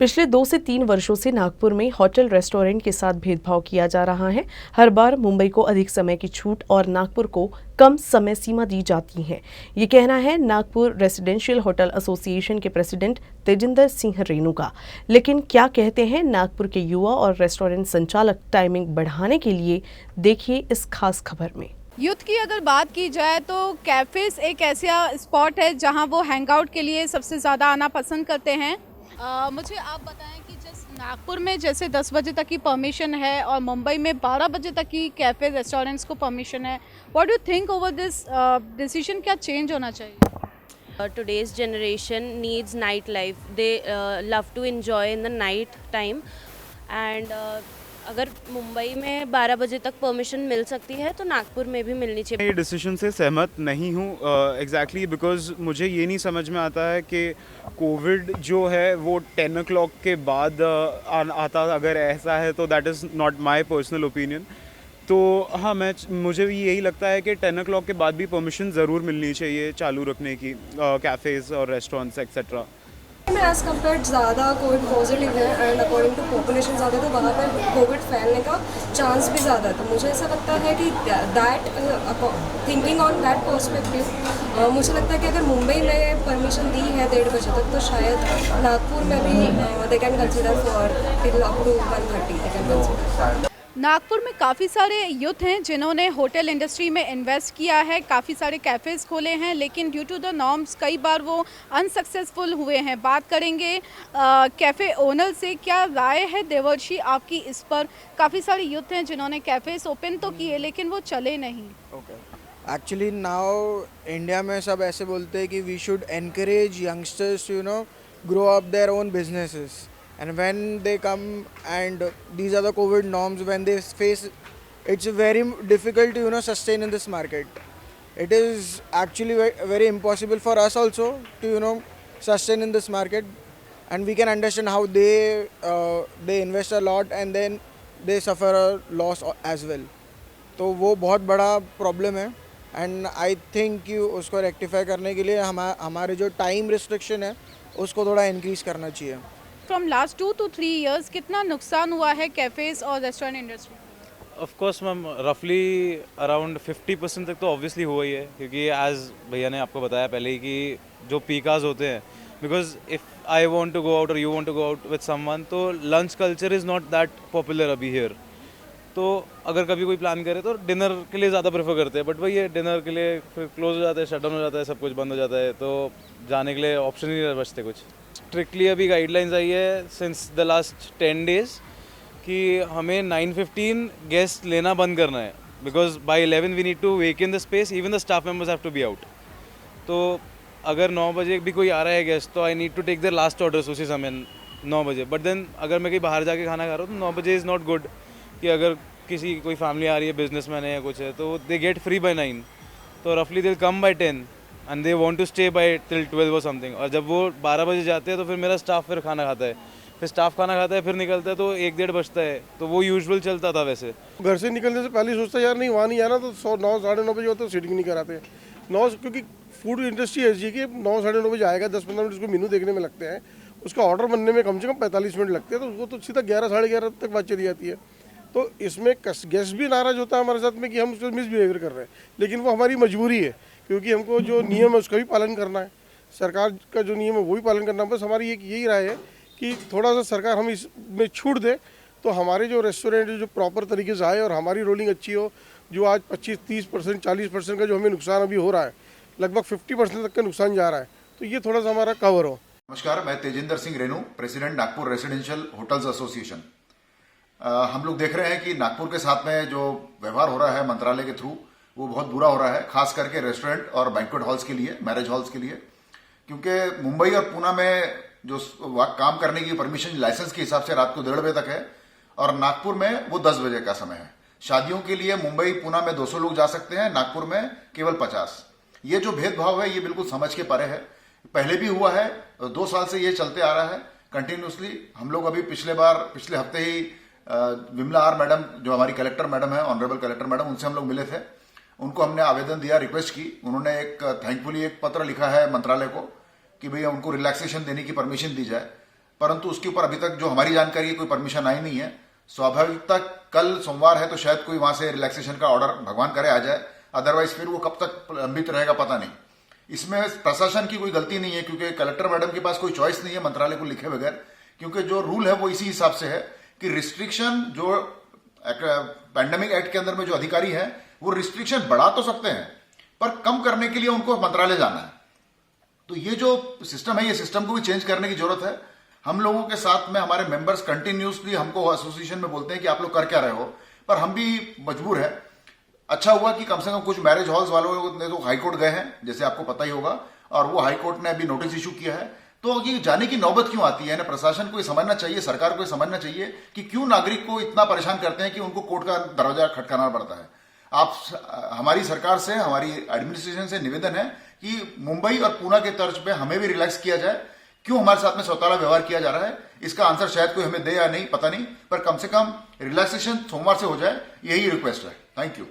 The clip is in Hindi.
पिछले 2 से 3 वर्षों से नागपुर में होटल रेस्टोरेंट के साथ भेदभाव किया जा रहा है। हर बार मुंबई को अधिक समय की छूट और नागपुर को कम समय सीमा दी जाती है। ये कहना है नागपुर रेसिडेंशियल होटल एसोसिएशन के प्रेसिडेंट तेजिंदर सिंह रेणु का। लेकिन क्या कहते हैं नागपुर के युवा और रेस्टोरेंट संचालक टाइमिंग बढ़ाने के लिए, देखिए इस खास खबर में। यूथ की अगर बात की जाए तो कैफ़ेज़ एक ऐसा स्पॉट है जहां वो हैंगआउट के लिए सबसे ज़्यादा आना पसंद करते हैं। मुझे आप बताएं कि नागपुर में जैसे 10 बजे तक की परमिशन है और मुंबई में 12 बजे तक की कैफ़े रेस्टोरेंट्स को परमिशन है। What do you think over this decision, क्या चेंज होना चाहिए? Today's generation needs nightlife. They love to enjoy in the night time. And अगर मुंबई में 12 बजे तक परमिशन मिल सकती है तो नागपुर में भी मिलनी चाहिए। ये डिसीजन से सहमत नहीं हूँ एग्जैक्टली बिकॉज मुझे ये नहीं समझ में आता है कि कोविड जो है वो 10 o'clock के बाद आता, अगर ऐसा है तो that is not my personal opinion. तो हाँ, मुझे भी यही लगता है कि 10 o'clock के बाद भी परमिशन ज़रूर मिलनी चाहिए चालू रखने की कैफ़ेज़ और रेस्टोरेंट्स एक्सेट्रा। में एज़ कम्पेयर ज़्यादा कोविड पॉजिटिव है एंड अकॉर्डिंग टू पॉपुलेशन ज़्यादा, तो वहाँ पर कोविड फैलने का चांस भी ज़्यादा है। तो मुझे ऐसा लगता है कि that thinking on that perspective मुझे लगता है कि अगर मुंबई में परमिशन दी है 1:30 बजे तक, तो शायद नागपुर में भी they can consider for till up to 1:30 they can consider. Nagpur में काफ़ी सारे यूथ हैं जिन्होंने होटल इंडस्ट्री में इन्वेस्ट किया है, काफ़ी सारे कैफ़ेज़ खोले हैं, लेकिन ड्यू टू द नॉर्म्स कई बार वो अनसक्सेसफुल हुए हैं। बात करेंगे कैफ़े ओनर से, क्या राय है देवर्षि आपकी इस पर? काफ़ी सारे यूथ हैं जिन्होंने कैफ़ेज़ ओपन तो किए लेकिन वो चले नहीं। एक्चुअली नाउ इंडिया में सब ऐसे बोलते हैं कि we should encourage youngsters grow up their own businesses, and when they come and these are the COVID norms, when they face, it's very difficult to sustain in this market. It is actually very impossible for us also to sustain in this market, and we can understand how they invest a lot and then they suffer a loss as well. तो वो बहुत बड़ा प्रॉब्लम है एंड आई थिंक कि उसको रेक्टिफाई करने के लिए हमारे जो टाइम रिस्ट्रिक्शन है उसको थोड़ा इंक्रीज करना चाहिए। फ्रॉम लास्ट 2 to 3 years कितना नुकसान हुआ है कैफ़ेज़ और restaurant industry? Of course ma'am, रफली अराउंड 50% तक तो ऑब्वियसली हुआ ही है, क्योंकि एज भैया ने आपको बताया पहले ही कि जो पीकाज होते हैं, because if I want to go out और you want to go out with someone, तो lunch culture is not that popular अभी हियर। तो अगर कभी कोई प्लान करे तो डिनर के लिए ज़्यादा प्रेफर करते हैं, बट वही है, डिनर के लिए फिर क्लोज हो जाता है, शट डाउन हो जाता है, सब कुछ बंद हो जाता है, तो जाने के लिए ऑप्शन ही नहीं बचते कुछ। स्ट्रिक्टली अभी गाइडलाइंस आई है सिंस द लास्ट 10 days कि हमें 9:15 गेस्ट लेना बंद करना है, because by 11 we need to wake in the space, even the staff members have to be out. तो अगर 9 बजे भी कोई आ रहा है गेस्ट, तो I need to take their last orders उसी समय 9 बजे। बट देन अगर मैं कहीं बाहर जाके खाना खा रहा हूँ तो 9 बजे इज़ नॉट गुड, कि अगर किसी कोई फैमिली आ रही है, बिजनेसमैन है या कुछ है, तो दे गेट फ्री बाय 9, तो रफली they will come by 10 and they want to stay by till 12 और समथिंग। और जब वो 12 बजे जाते हैं तो फिर मेरा स्टाफ फिर खाना खाता है, फिर स्टाफ खाना खाता है, फिर निकलता है तो 1-1:30 बजता है। तो वो यूजुअल चलता था। वैसे घर से निकलने से पहले सोचता यार नहीं, वहाँ नहीं जाना, तो 9 साढ़े 9 बजे होता है, सीटिंग नहीं कराते 9, क्योंकि फूड इंडस्ट्री ऐसी है कि 9 साढ़े 9 बजे आएगा, 10-15 मिनट उसको मेनू देखने में लगते हैं, उसका ऑर्डर बनने में कम से कम 45 मिनट लगते हैं, तो वो तो सीधा 11 साढ़े 11 तक बात चली जाती है। तो इसमें गेस्ट भी नाराज़ होता है हमारे साथ में कि हम उसको मिसबिहेवियर कर रहे हैं, लेकिन वो हमारी मजबूरी है, क्योंकि हमको जो नियम है उसका भी पालन करना है, सरकार का जो नियम है वो भी पालन करना है। बस हमारी यही राय है कि थोड़ा सा सरकार हम इसमें छूट दे, तो हमारे जो रेस्टोरेंट जो प्रॉपर तरीके से आए और हमारी रोलिंग अच्छी हो। जो आज 25-30%, 40% का जो हमें नुकसान अभी हो रहा है, लगभग 50% तक का नुकसान जा रहा है, तो ये थोड़ा सा हमारा कवर हो। नमस्कार, मैं Tejinder Singh Renu, president Nagpur residential hotels association. हम लोग देख रहे हैं कि नागपुर के साथ में जो व्यवहार हो रहा है मंत्रालय के थ्रू, वो बहुत बुरा हो रहा है, खास करके रेस्टोरेंट और बैंक्वेट हॉल्स के लिए, मैरिज हॉल्स के लिए। क्योंकि मुंबई और पुणे में जो काम करने की परमिशन लाइसेंस के हिसाब से रात को 1:30 बजे तक है, और नागपुर में वो 10 बजे का समय है। शादियों के लिए मुंबई पुणे में 200 लोग जा सकते हैं, नागपुर में केवल 50। ये जो भेदभाव है ये बिल्कुल समझ के परे है। पहले भी हुआ है, 2 साल से ये चलते आ रहा है कंटिन्यूसली। हम लोग अभी पिछले हफ्ते ही विमला आर मैडम, जो हमारी कलेक्टर मैडम है, ऑनरेबल कलेक्टर मैडम, उनसे हम लोग मिले थे। उनको हमने आवेदन दिया, रिक्वेस्ट की। उन्होंने थैंकफुली एक पत्र लिखा है मंत्रालय को कि भैया उनको रिलैक्सेशन देने की परमिशन दी जाए। परंतु उसके ऊपर अभी तक जो हमारी जानकारी है कोई परमिशन आई नहीं है। स्वाभाविकता कल सोमवार है तो शायद कोई वहां से रिलैक्सेशन का ऑर्डर भगवान करे आ जाए, अदरवाइज फिर वो कब तक लंबित रहेगा पता नहीं। इसमें प्रशासन की कोई गलती नहीं है क्योंकि कलेक्टर मैडम के पास कोई चॉइस नहीं है मंत्रालय को लिखे बगैर, क्योंकि जो रूल है वो इसी हिसाब से है कि रिस्ट्रिक्शन जो पैंडेमिक एक्ट के अंदर में जो अधिकारी है वो रिस्ट्रिक्शन बढ़ा तो सकते हैं पर कम करने के लिए उनको मंत्रालय जाना है। तो ये जो सिस्टम है ये सिस्टम को भी चेंज करने की जरूरत है। हम लोगों के साथ में हमारे मेंबर्स कंटिन्यूसली हमको एसोसिएशन में बोलते हैं कि आप लोग कर क्या रहे हो, पर हम भी मजबूर है। अच्छा हुआ कि कम से कम कुछ मैरिज हॉल्स वालों ने तो हाईकोर्ट गए हैं जैसे आपको पता ही होगा, और वो हाईकोर्ट ने अभी नोटिस इशू किया है। तो ये जाने की नौबत क्यों आती है ना, प्रशासन को ये समझना चाहिए, सरकार को ये समझना चाहिए कि क्यों नागरिक को इतना परेशान करते हैं कि उनको कोर्ट का दरवाजा खटकाना पड़ता है। आप हमारी सरकार से, हमारी एडमिनिस्ट्रेशन से निवेदन है कि मुंबई और पुणे के तर्ज पे हमें भी रिलैक्स किया जाए। क्यों हमारे साथ में सौताला व्यवहार किया जा रहा है इसका आंसर शायद कोई हमें दे या नहीं पता नहीं, पर कम से कम रिलैक्सेशन सोमवार से हो जाए, यही रिक्वेस्ट है। Thank you.